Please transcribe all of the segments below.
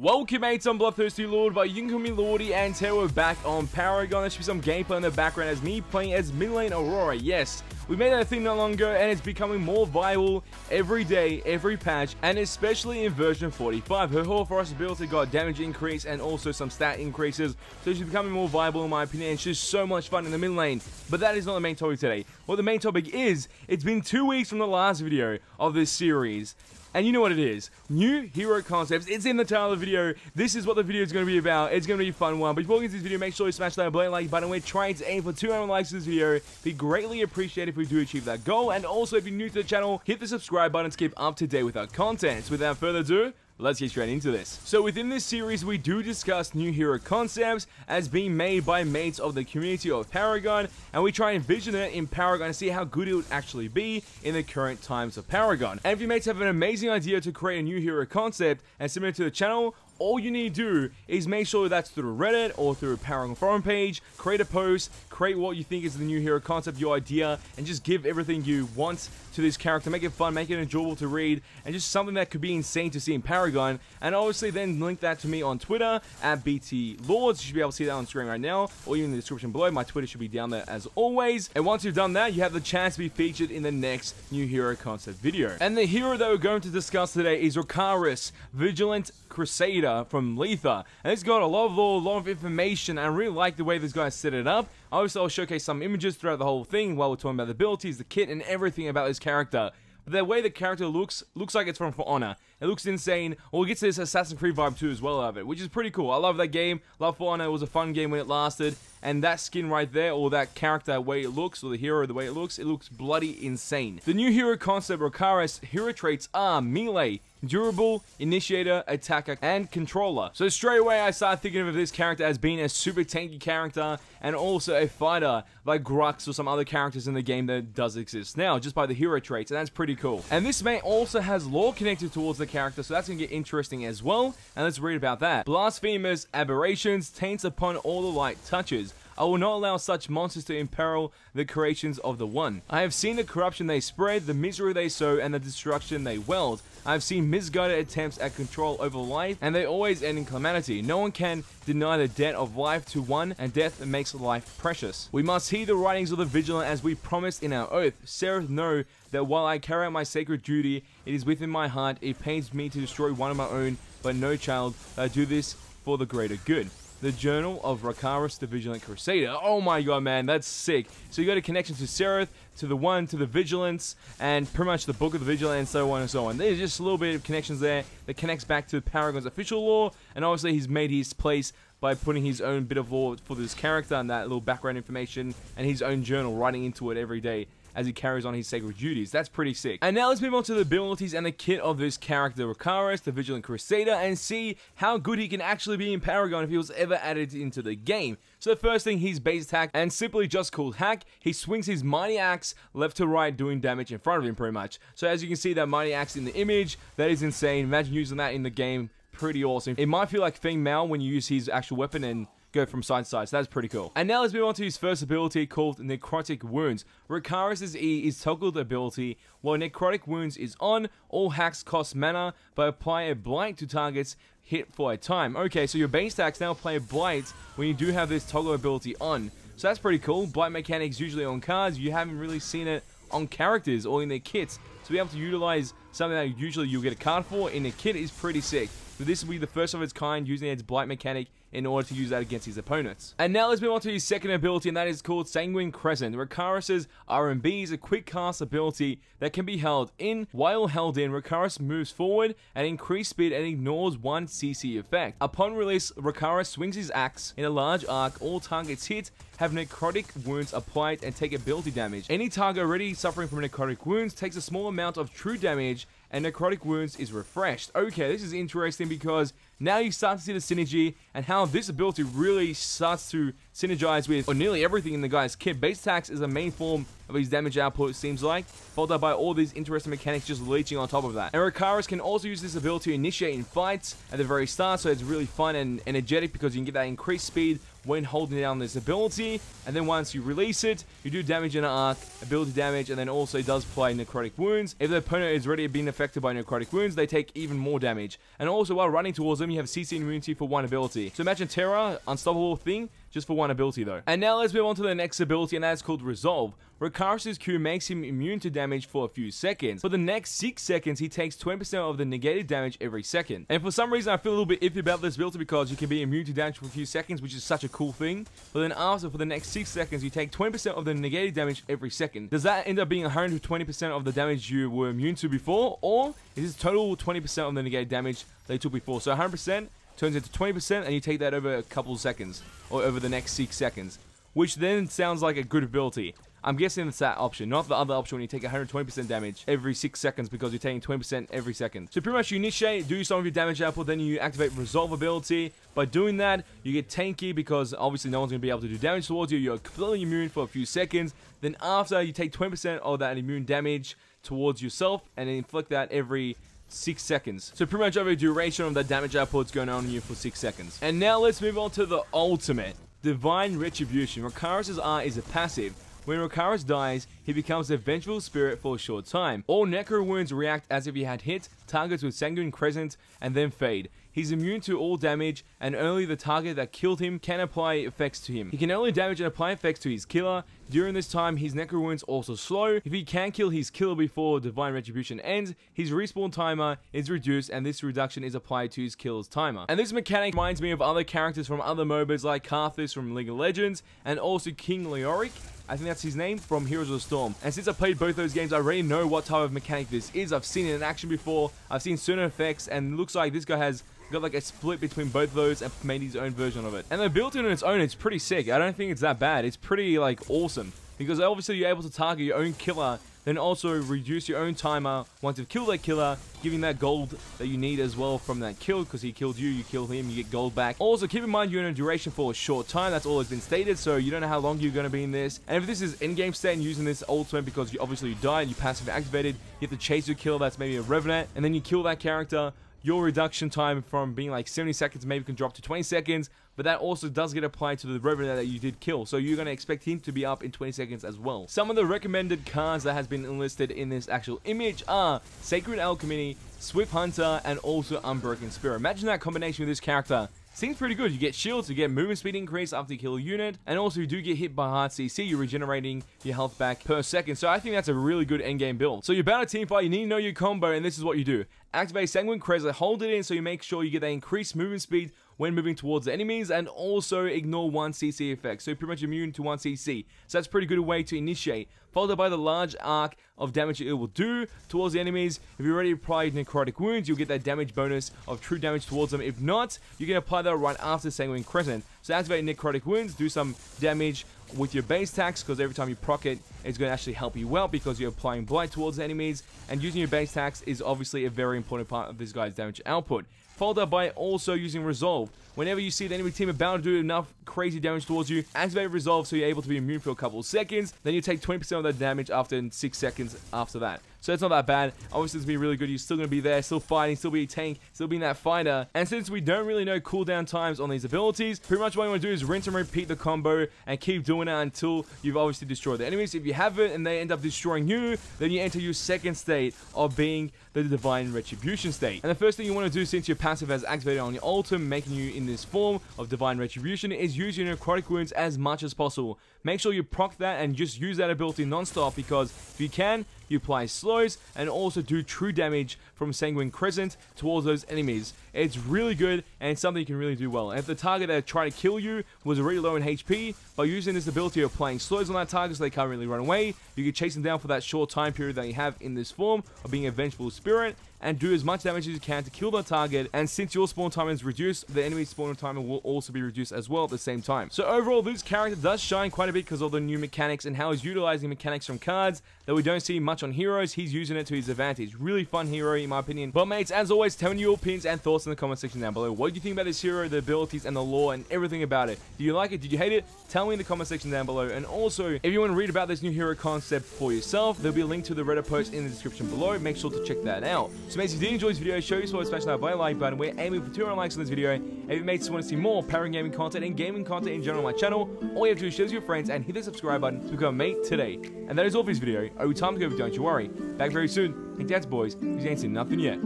Welcome mates, I'm Bloodthirsty Lord, but you can call me Lordy, and today we're back on Paragon. There should be some gameplay in the background as me playing as mid lane Aurora. Yes, we made that thing not long ago and it's becoming more viable every day, every patch, and especially in version 45. Her Hoarfrost ability got damage increase and also some stat increases, so she's becoming more viable in my opinion, and she's so much fun in the mid lane. But that is not the main topic today. What the main topic is, it's been 2 weeks from the last video of this series. And you know what it is, new hero concepts. It's in the title of the video. This is what the video is going to be about. It's going to be a fun one. But before we get to this video, make sure you smash that like button. We're trying to aim for 200 likes to this video. Be greatly appreciated if we do achieve that goal. And also, if you're new to the channel, hit the subscribe button to keep up to date with our content. So without further ado, let's get straight into this. So within this series, we do discuss new hero concepts as being made by mates of the community of Paragon, and we try and envision it in Paragon and see how good it would actually be in the current times of Paragon. And if you mates have an amazing idea to create a new hero concept and submit it to the channel, all you need to do is make sure that's through Reddit or through a Paragon forum page, create a post, create what you think is the new hero concept, your idea, and just give everything you want to this character. Make it fun, make it enjoyable to read, and just something that could be insane to see in Paragon. And obviously then link that to me on Twitter at BT Lords. You should be able to see that on screen right now, or even in the description below. My Twitter should be down there as always. And once you've done that, you have the chance to be featured in the next new hero concept video. And the hero that we're going to discuss today is Rokaris, Vigilant Crusader from Letha. And it's got a lot of lore, a lot of information, and I really like the way this guy set it up. Obviously, I'll showcase some images throughout the whole thing while we're talking about the abilities, the kit, and everything about this character. But the way the character looks like it's from For Honor. It looks insane. Well, we get to this Assassin's Creed vibe too as well of it, which is pretty cool. I love that game. Love For Honor. It was a fun game when it lasted. And that skin right there, or that character, the way it looks, or the hero, the way it looks bloody insane. The new hero concept, Rokaris, hero traits are Melee, Durable, Initiator, Attacker, and Controller. So straight away I started thinking of this character as being a super tanky character and also a fighter like Grux or some other characters in the game that does exist now, just by the hero traits, and that's pretty cool. And this mate also has lore connected towards the character, so that's going to get interesting as well, and let's read about that. Blasphemous, aberrations, taints upon all the light touches. I will not allow such monsters to imperil the creations of the One. I have seen the corruption they spread, the misery they sow, and the destruction they weld. I have seen misguided attempts at control over life, and they always end in calamity. No one can deny the debt of life to one, and death makes life precious. We must heed the writings of the Vigilant as we promised in our oath. Sereth, know that while I carry out my sacred duty, it is within my heart. It pains me to destroy one of my own, but no child. I do this for the greater good. The Journal of Rokaris, the Vigilant Crusader. Oh my god, man, that's sick. So you got a connection to Sereth, to the One, to the Vigilance, and pretty much the Book of the Vigilant, and so on and so on. There's just a little bit of connections there that connects back to Paragon's official lore, and obviously he's made his place by putting his own bit of lore for this character and that little background information and his own journal, writing into it every day as he carries on his sacred duties. That's pretty sick. And now let's move on to the abilities and the kit of this character, Rokaris, the Vigilant Crusader, and see how good he can actually be in Paragon if he was ever added into the game. So the first thing, he's base attack, and simply just called Hack. He swings his Mighty Axe left to right, doing damage in front of him pretty much. So as you can see, that Mighty Axe in the image, that is insane. Imagine using that in the game. Pretty awesome. It might feel like Feng Mao when you use his actual weapon and go from side to side, so that's pretty cool. And now let's move on to his first ability called Necrotic Wounds. Rokaris' E is toggled ability. While Necrotic Wounds is on, all hacks cost mana, but apply a blight to targets hit for a time. Okay, so your base attacks now apply a blight when you do have this toggle ability on. So that's pretty cool. Blight mechanics usually on cards. You haven't really seen it on characters or in their kits. So be able to utilize something that usually you'll get a card for in a kit is pretty sick. But this will be the first of its kind using its blight mechanic in order to use that against his opponents. And now let's move on to his second ability, and that is called Sanguine Crescent. Rokaris' RMB is a quick cast ability that can be held in. While held in, Rokaris moves forward at increased speed and ignores one CC effect. Upon release, Rokaris swings his axe in a large arc. All targets hit have necrotic wounds applied and take ability damage. Any target already suffering from necrotic wounds takes a small amount of true damage, and necrotic wounds is refreshed. Okay, this is interesting because now you start to see the synergy and how this ability really starts to synergize with or nearly everything in the guy's kit. Base attacks is a main form of his damage output, it seems like, followed up by all these interesting mechanics just leeching on top of that. And Rakaris can also use this ability to initiate in fights at the very start, so it's really fun and energetic because you can get that increased speed when holding down this ability, and then once you release it, you do damage in an arc, ability damage, and then also does play necrotic wounds. If the opponent is already being affected by necrotic wounds, they take even more damage. And also while running towards them, you have CC immunity for one ability. So imagine Terra, unstoppable thing, just for one ability though. And now let's move on to the next ability, and that's called Resolve. Rakaris' Q makes him immune to damage for a few seconds. For the next 6 seconds, he takes 20% of the negated damage every second. And for some reason, I feel a little bit iffy about this ability because you can be immune to damage for a few seconds, which is such a cool thing. But then after, for the next 6 seconds, you take 20% of the negated damage every second. Does that end up being 120% of the damage you were immune to before? Or is this total 20% of the negated damage they took before? So 100% turns into 20%, and you take that over a couple of seconds, or over the next 6 seconds, which then sounds like a good ability. I'm guessing it's that option, not the other option when you take 120% damage every 6 seconds because you're taking 20% every second. So pretty much you initiate, do some of your damage output, then you activate Resolve ability. By doing that, you get tanky because obviously no one's going to be able to do damage towards you. You're completely immune for a few seconds. Then after, you take 20% of that immune damage towards yourself and then inflict that every 6 seconds. So pretty much over the duration of that damage output is going on you for 6 seconds. And now let's move on to the ultimate, Divine Retribution. Rakaris' R is a passive. When Rakaris dies, he becomes a vengeful spirit for a short time. All necro wounds react as if he had hit targets with Sanguine Crescent and then fade. He's immune to all damage, and only the target that killed him can apply effects to him. He can only damage and apply effects to his killer. During this time, his necro wounds also slow. If he can kill his killer before Divine Retribution ends, his respawn timer is reduced, and this reduction is applied to his killer's timer. And this mechanic reminds me of other characters from other MOBAs like Karthus from League of Legends, and also King Leoric, I think that's his name, from Heroes of the Storm. And since I played both those games, I already know what type of mechanic this is. I've seen it in action before, I've seen certain effects, and it looks like this guy has got like a split between both those and made his own version of it. And they built it on its own, it's pretty sick. I don't think it's that bad. It's pretty like awesome. Because obviously you're able to target your own killer, then also reduce your own timer once you've killed that killer, giving that gold that you need as well from that kill, because he killed you, you kill him, you get gold back. Also, keep in mind you're in a duration for a short time, that's all that's been stated, so you don't know how long you're going to be in this. And if this is in-game state and using this ultimate because obviously you died, you passively activated, you have to chase your killer, that's maybe a Revenant, and then you kill that character, your reduction time from being like 70 seconds maybe can drop to 20 seconds, but that also does get applied to the Revenant that you did kill, so you're going to expect him to be up in 20 seconds as well. Some of the recommended cards that has been enlisted in this actual image are Sacred Alchemy, Swift Hunter, and also Unbroken Spirit. Imagine that combination with this character. Seems pretty good. You get shields, you get movement speed increase after you kill a unit, and also you do get hit by hard CC, you're regenerating your health back per second. So I think that's a really good endgame build. So you're about to teamfight, you need to know your combo, and this is what you do. Activate Sanguine Crescent, hold it in so you make sure you get that increased movement speed when moving towards the enemies, and also ignore 1 CC effect, so you're pretty much immune to 1 CC. So that's a pretty good way to initiate, followed by the large arc of damage it will do towards the enemies. If you already applied necrotic wounds, you'll get that damage bonus of true damage towards them. If not, you can apply that right after Sanguine Crescent. So activate necrotic wounds, do some damage with your base tax, because every time you proc it, it's going to actually help you out because you're applying blight towards the enemies, and using your base tax is obviously a very important part of this guy's damage output. Followed up by also using Resolve. Whenever you see the enemy team about to do enough crazy damage towards you, activate Resolve so you're able to be immune for a couple of seconds. Then you take 20% of that damage after 6 seconds after that. So it's not that bad. Obviously, it's going to be really good. You're still going to be there, still fighting, still be a tank, still being that fighter. And since we don't really know cooldown times on these abilities, pretty much what you want to do is rinse and repeat the combo and keep doing it until you've obviously destroyed the enemies. If you have it and they end up destroying you, then you enter your second state of being the Divine Retribution state. And the first thing you want to do, since your passive has activated on your ultimate, making you in this form of Divine Retribution, is use your necrotic wounds as much as possible. Make sure you proc that and just use that ability non-stop, because if you can, you apply slows and also do true damage from Sanguine Crescent towards those enemies. It's really good and it's something you can really do well. And if the target that tried to kill you was already low in HP, by using this ability of applying slows on that target so they can't really run away, you can chase them down for that short time period that you have in this form of being a vengeful spirit, and do as much damage as you can to kill the target, and since your spawn time is reduced, the enemy spawn timer will also be reduced as well at the same time. So overall, this character does shine quite a bit because of the new mechanics and how he's utilizing mechanics from cards that we don't see much on heroes. He's using it to his advantage. Really fun hero in my opinion. But mates, as always, tell me your opinions and thoughts in the comment section down below. What do you think about this hero, the abilities and the lore and everything about it? Do you like it? Did you hate it? Tell me in the comment section down below. And also, if you want to read about this new hero concept for yourself, there'll be a link to the Reddit post in the description below. Make sure to check that out. So mates, if you did enjoy this video, show your support, smash that like button. We're aiming for 200 likes on this video. And if you mates want to see more Paragon Gaming content and gaming content in general on my channel, all you have to do is share with your friends and hit the subscribe button to become a mate today. And that is all for this video. Oh, time to go, but don't you worry. Back very soon. Think that's boys, because you ain't seen nothing yet.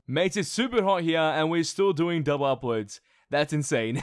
Mates, it's super hot here and we're still doing double uploads. That's insane.